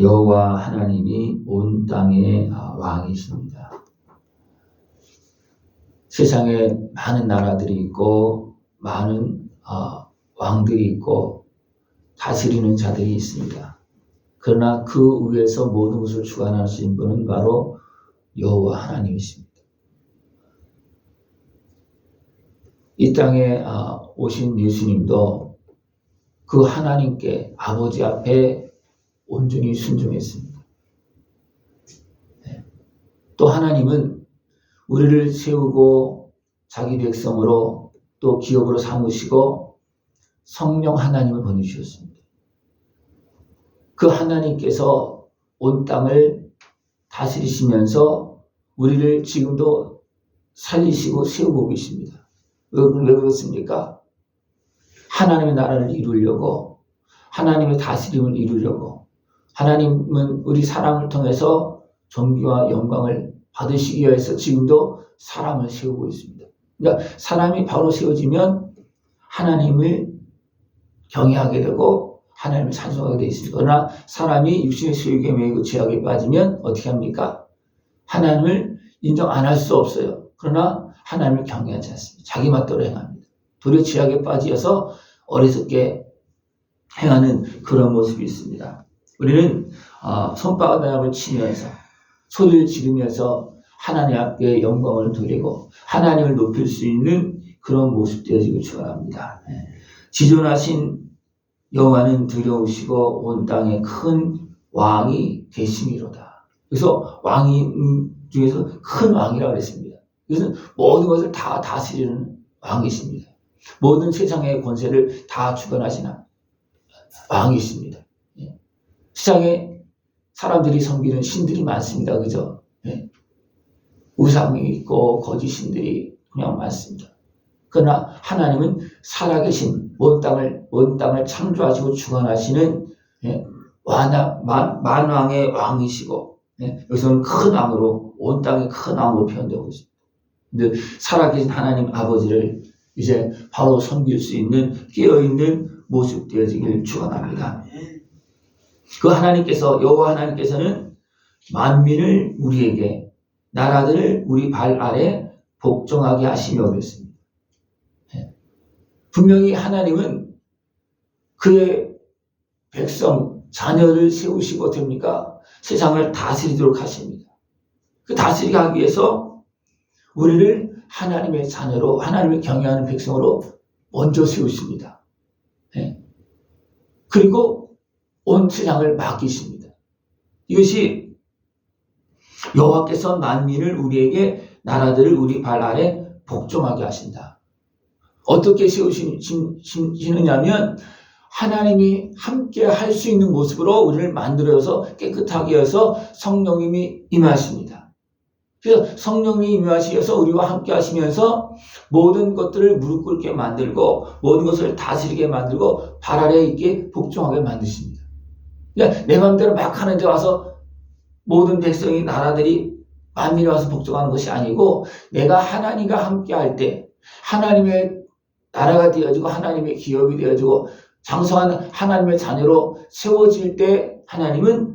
여호와 하나님이 온 땅의 왕이십니다. 세상에 많은 나라들이 있고 많은 왕들이 있고 다스리는 자들이 있습니다. 그러나 그 위에서 모든 것을 주관하시는 분은 바로 여호와 하나님이십니다. 이 땅에 오신 예수님도 그 하나님께 아버지 앞에 온전히 순종했습니다. 또 하나님은 우리를 세우고 자기 백성으로 또 기업으로 삼으시고 성령 하나님을 보내주셨습니다. 그 하나님께서 온 땅을 다스리시면서 우리를 지금도 살리시고 세우고 계십니다. 왜 그렇습니까? 하나님의 나라를 이루려고, 하나님의 다스림을 이루려고, 하나님은 우리 사람을 통해서 존귀와 영광을 받으시기 위해서 지금도 사람을 세우고 있습니다. 그러니까 사람이 바로 세워지면 하나님을 경외하게 되고 하나님을 찬송하게 되어 있습니다. 그러나 사람이 육신의 소유에 매이고 죄악에 빠지면 어떻게 합니까? 하나님을 인정 안 할 수 없어요. 그러나 하나님을 경외하지 않습니다. 자기 맛대로 행합니다. 도리어 죄악에 빠져서 어리석게 행하는 그런 모습이 있습니다. 우리는 손바닥을 치면서 소리를 지르면서 하나님 앞에 영광을 돌리고 하나님을 높일 수 있는 그런 모습 되어지길 축원합니다. 지존하신 여호와는 두려우시고 온 땅에 큰 왕이 되심이로다. 그래서 왕이 중에서 큰 왕이라고 그랬습니다. 이것은 모든 것을 다 다스리는 왕이십니다. 모든 세상의 권세를 다 주관하시는 왕이십니다. 세상에 사람들이 섬기는 신들이 많습니다. 그죠? 우상이 있고 거짓 신들이 그냥 많습니다. 그러나 하나님은 살아계신 온 땅을 창조하시고 주관하시는 만왕의 왕이시고 여기서는 큰 왕으로 온 땅의 큰 왕으로 표현되고 있습니다. 근데 살아계신 하나님 아버지를 이제 바로 섬길 수 있는 깨어있는 모습 되어지길 축원합니다. 그 하나님께서 여호와 하나님께서는 만민을 우리에게 나라들을 우리 발 아래 복종하게 하시며 그랬습니다. 분명히 하나님은 그의 백성 자녀를 세우시고 됩니까? 세상을 다스리도록 하십니다. 그 다스리게 하기 위해서 우리를 하나님의 자녀로 하나님을 경외하는 백성으로 먼저 세우십니다. 그리고 온 세상을 맡기십니다. 이것이 여호와께서 만민을 우리에게 나라들을 우리 발 아래 복종하게 하신다. 어떻게 세우시느냐면 하나님이 함께 할 수 있는 모습으로 우리를 만들어서 깨끗하게 해서 성령님이 임하십니다. 그래서 성령님이 임하시어서 우리와 함께 하시면서 모든 것들을 무릎 꿇게 만들고 모든 것을 다스리게 만들고 발 아래 있게 복종하게 만드십니다. 그러니까 내 마음대로 막 하는 데 와서 모든 백성이 나라들이 만민이 와서 복종하는 것이 아니고 내가 하나님과 함께 할 때 하나님의 나라가 되어지고 하나님의 기업이 되어지고 장성한 하나님의 자녀로 세워질 때 하나님은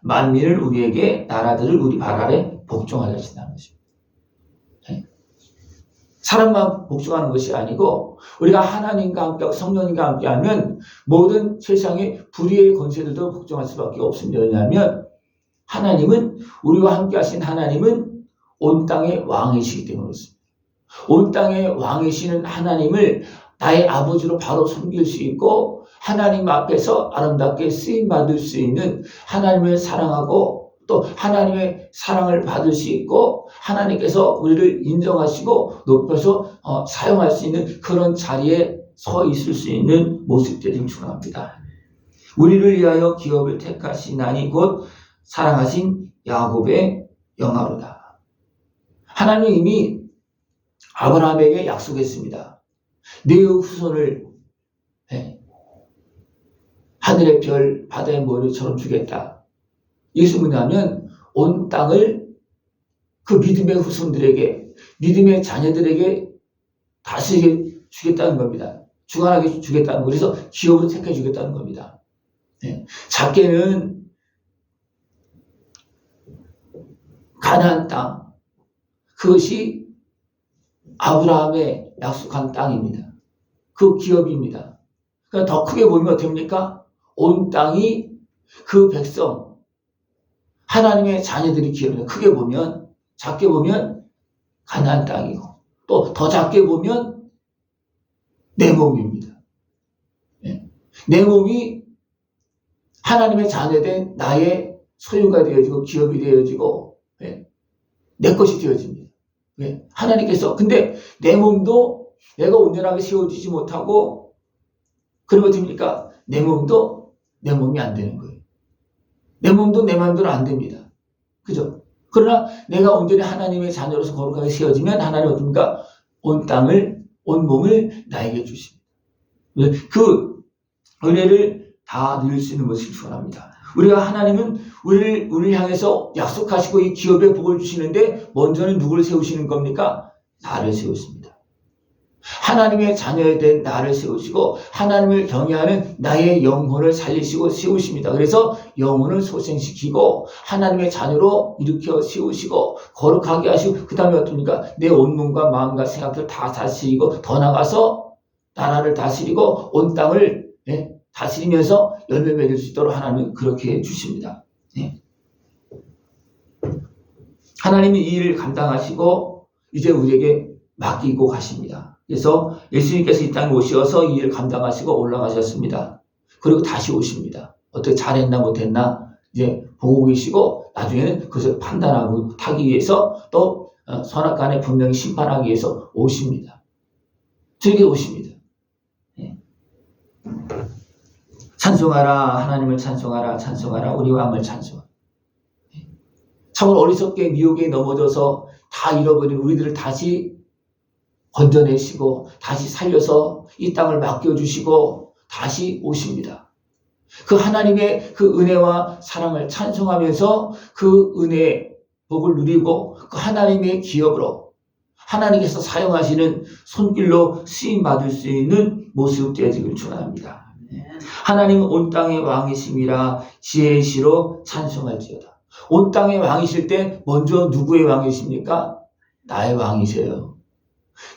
만민을 우리에게 나라들을 우리 발 아래 복종하게 하신다는 것입니다. 사람만 복종하는 것이 아니고 우리가 하나님과 함께하고 성령님과 함께하면 모든 세상의 불의의 권세들도 복종할 수밖에 없습니다. 왜냐하면 하나님은 우리와 함께하신 하나님은 온 땅의 왕이시기 때문에 그렇습니다. 온 땅의 왕이시는 하나님을 나의 아버지로 바로 섬길 수 있고 하나님 앞에서 아름답게 쓰임받을 수 있는 하나님을 사랑하고 또 하나님의 사랑을 받을 수 있고 하나님께서 우리를 인정하시고 높여서 사용할 수 있는 그런 자리에 서 있을 수 있는 모습들을 축원합니다. 우리를 위하여 기업을 택하시나니 곧 사랑하신 야곱의 영화로다. 하나님이 이미 아브라함에게 약속했습니다. 네 후손을 하늘의 별 바다의 모래처럼 주겠다. 이것이 뭐냐면 온 땅을 그 믿음의 후손들에게 믿음의 자녀들에게 다스리게 주겠다는 겁니다. 주관하게 주겠다는 거. 그래서 기업을 택해 주겠다는 겁니다. 작게는 가나안 땅, 그것이 아브라함의 약속한 땅입니다. 그 기업입니다. 그러니까 더 크게 보면 어떻습니까? 온 땅이 그 백성, 하나님의 자녀들이 기업입니다. 크게 보면, 작게 보면 가나안 땅이고, 또 더 작게 보면 내 몸입니다. 내 몸이 하나님의 자녀된 나의 소유가 되어지고 기업이 되어지고 내 것이 되어집니다. 하나님께서 근데 내 몸도 내가 온전하게 세워지지 못하고 그러면 어떻습니까? 내 몸도 내 몸이 안 되는 거예요. 내 몸도 내 마음대로 안 됩니다. 그죠? 그러나 내가 온전히 하나님의 자녀로서 거룩하게 세워지면 하나님 어떻습니까? 온 땅을, 온 몸을 나에게 주십니다. 그 은혜를 다 누릴 수 있는 것을 축원합니다. 우리가 하나님은 우리를 향해서 약속하시고 이 기업의 복을 주시는데 먼저는 누구를 세우시는 겁니까? 나를 세우십니다. 하나님의 자녀에 된 나를 세우시고 하나님을 경외하는 나의 영혼을 살리시고 세우십니다. 그래서 영혼을 소생시키고 하나님의 자녀로 일으켜 세우시고 거룩하게 하시고 그 다음에 어떻습니까? 내 온몸과 마음과 생각들 다 다스리고 더 나가서 나라를 다스리고 온 땅을 다스리면서 열매 맺을 수 있도록 하나님은 그렇게 해주십니다. 하나님이 이 일을 감당하시고 이제 우리에게 맡기고 가십니다. 그래서 예수님께서 이 땅에 오셔서 이 일을 감당하시고 올라가셨습니다. 그리고 다시 오십니다. 어떻게 잘했나 못했나 이제 보고 계시고 나중에는 그것을 판단하고 하기 위해서 또 선악간에 분명히 심판하기 위해서 오십니다. 저에게 오십니다. 찬송하라 하나님을 찬송하라 찬송하라 우리 왕을 찬송하라. 참으로 어리석게 미혹에 넘어져서 다 잃어버린 우리들을 다시 건져내시고 다시 살려서 이 땅을 맡겨주시고 다시 오십니다. 그 하나님의 그 은혜와 사랑을 찬송하면서 그 은혜의 복을 누리고 그 하나님의 기업으로 하나님께서 사용하시는 손길로 쓰임받을 수 있는 모습 되어지길 축원합니다. 하나님은 온 땅의 왕이심이라 지혜의 시로 찬송할지어다. 온 땅의 왕이실 때 먼저 누구의 왕이십니까? 나의 왕이세요.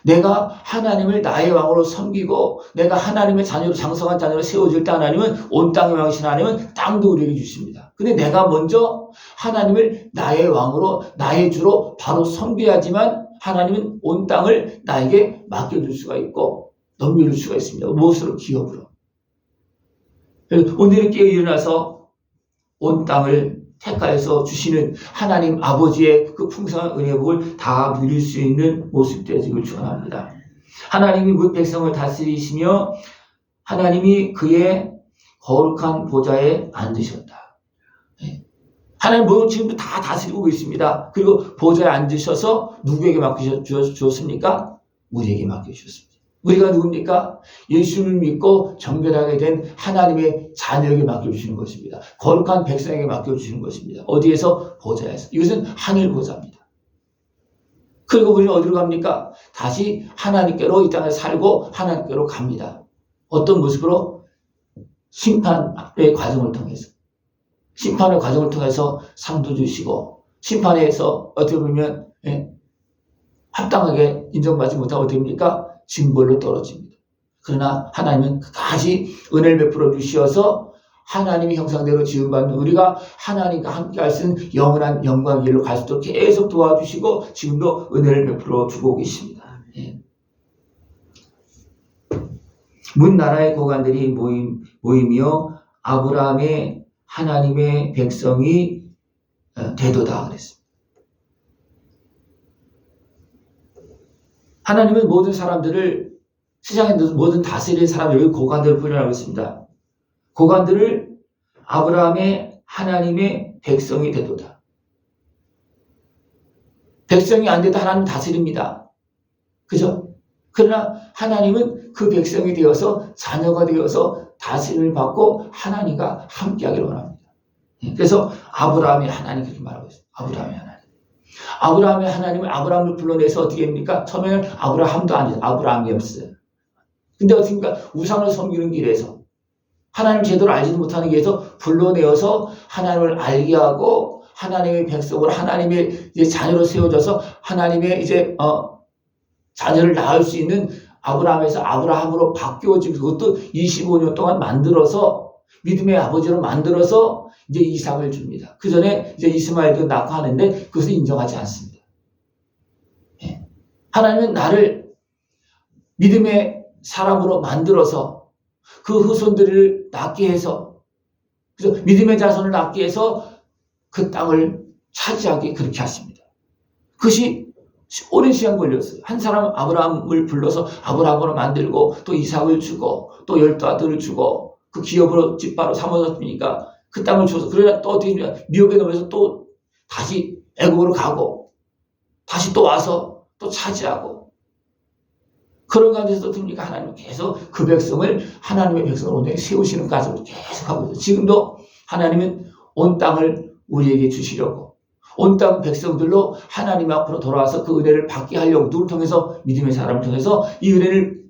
내가 하나님을 나의 왕으로 섬기고 내가 하나님의 자녀로 장성한 자녀로 세워질 때 하나님은 온 땅의 왕이신 하나님은 땅도 우리에게 주십니다. 근데 내가 먼저 하나님을 나의 왕으로 나의 주로 바로 섬겨야지만 하나님은 온 땅을 나에게 맡겨줄 수가 있고 넘겨줄 수가 있습니다. 무엇으로? 기업으로. 오늘 깨어 일어나서 온 땅을 택하여서 주시는 하나님 아버지의 그 풍성한 은혜복을 다 누릴 수 있는 모습 되어지길 축원합니다. 하나님이 그 백성을 다스리시며 하나님이 그의 거룩한 보좌에 앉으셨다. 하나님 모든 지금도 다 다스리고 있습니다. 그리고 보좌에 앉으셔서 누구에게 맡겨주셨습니까? 우리에게 맡겨주셨습니다. 우리가 누굽니까? 예수를 믿고 정결하게 된 하나님의 자녀에게 맡겨주시는 것입니다. 거룩한 백성에게 맡겨주시는 것입니다. 어디에서? 보좌에서. 이것은 하늘 보좌입니다. 그리고 우리는 어디로 갑니까? 다시 하나님께로 이 땅에 살고 하나님께로 갑니다. 어떤 모습으로? 심판의 과정을 통해서. 심판의 과정을 통해서 상도 주시고 심판에서 어떻게 보면 합당하게 인정받지 못하고 됩니까? 징벌로 떨어집니다. 그러나 하나님은 다시 은혜를 베풀어 주시어서 하나님의 형상대로 지음받는 우리가 하나님과 함께 할 수 있는 영원한 영광의 길로 갈 수 있도록 계속 도와주시고 지금도 은혜를 베풀어 주고 계십니다. 문 나라의 고관들이 모이며 아브라함의 하나님의 백성이 되도다 그랬습니다. 하나님은 모든 사람들을 세상에 모든 다스리는 사람들을 고관들을 훈련하고 있습니다. 고관들을 아브라함의 하나님의 백성이 되도다. 백성이 안 돼도 하나님 다스립니다. 그죠? 그러나 하나님은 그 백성이 되어서 자녀가 되어서 다스림을 받고 하나님과 함께하기를 원합니다. 그래서 아브라함의 하나님 그렇게 말하고 있어요. 아브라함의 하나님. 아브라함의 하나님은 아브라함을 불러내서 어떻게 합니까? 처음에는 아브라함도 아니죠. 아브라함이었어요. 근데 어떻습니까? 우상을 섬기는 길에서 하나님 제대로 알지도 못하는 길에서 불러내어서 하나님을 알게 하고 하나님의 백성으로 하나님의 이제 자녀로 세워져서 하나님의 이제 자녀를 낳을 수 있는 아브라함에서 아브라함으로 바뀌어지고 그것도 25년 동안 만들어서 믿음의 아버지로 만들어서 이제 이삭을 줍니다. 그 전에 이제 이스마엘도 낳고 하는데 그것을 인정하지 않습니다. 하나님은 나를 믿음의 사람으로 만들어서 그 후손들을 낳게 해서 그래서 믿음의 자손을 낳게 해서 그 땅을 차지하게 그렇게 하십니다. 그것이 오랜 시간 걸렸어요. 한 사람 아브라함을 불러서 아브라함으로 만들고 또 이삭을 주고 또 12아들을 주고 그 기업으로 집바로 삼아줬으니까 그 땅을 줘서 그러나 또 어떻게 미혹에 넘어서 또 다시 애국으로 가고 다시 또 와서 또 차지하고 그런 가운데서도 됩니까? 하나님은 계속 그 백성을 하나님의 백성을 온전히 세우시는 과정을 계속 하고 있어요. 지금도 하나님은 온 땅을 우리에게 주시려고 온 땅 백성들로 하나님 앞으로 돌아와서 그 은혜를 받게 하려고 누구를 통해서 믿음의 사람을 통해서 이 은혜를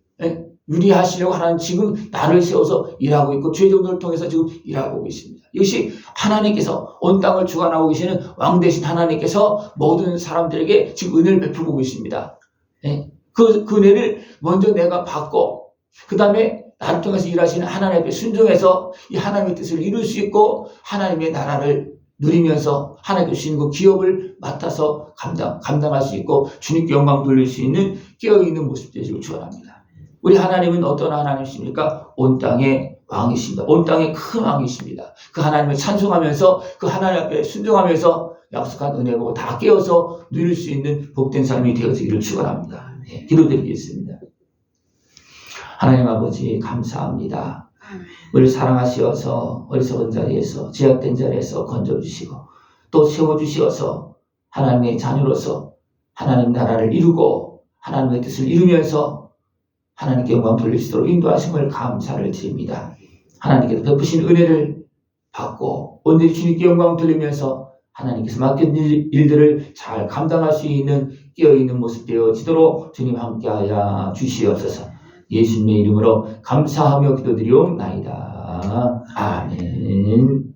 유리하시려고 하나님 지금 나를 세워서 일하고 있고 죄종들을 통해서 지금 일하고 계십니다. 이것이 하나님께서 온 땅을 주관하고 계시는 왕 대신 하나님께서 모든 사람들에게 지금 은혜를 베풀고 계십니다. 그 은혜를 먼저 내가 받고 그 다음에 나를 통해서 일하시는 하나님 앞에 순종해서 이 하나님의 뜻을 이룰 수 있고 하나님의 나라를 누리면서 하나님께 주시는 그 기업을 맡아서 감당할 수 있고 주님께 영광 돌릴 수 있는 깨어있는 모습 되시길 축원합니다. 우리 하나님은 어떤 하나님이십니까? 온 땅의 왕이십니다. 온 땅의 큰 왕이십니다. 그 하나님을 찬송하면서 그 하나님 앞에 순종하면서 약속한 은혜 보고 다 깨어서 누릴 수 있는 복된 삶이 되어지기를 축원합니다. 기도드리겠습니다. 하나님 아버지 감사합니다. 우리를 사랑하시어서 어리석은 자리에서 제약된 자리에서 건져주시고 또 세워주시어서 하나님의 자녀로서 하나님 나라를 이루고 하나님의 뜻을 이루면서 하나님께 영광 돌릴 수 있도록 인도하심을 감사를 드립니다. 하나님께서 베푸신 은혜를 받고 온전히 주님께 영광 돌리면서 하나님께서 맡긴 일들을 잘 감당할 수 있는 깨어있는 모습 되어지도록 주님 함께하여 주시옵소서. 예수님의 이름으로 감사하며 기도드리옵나이다. 아멘.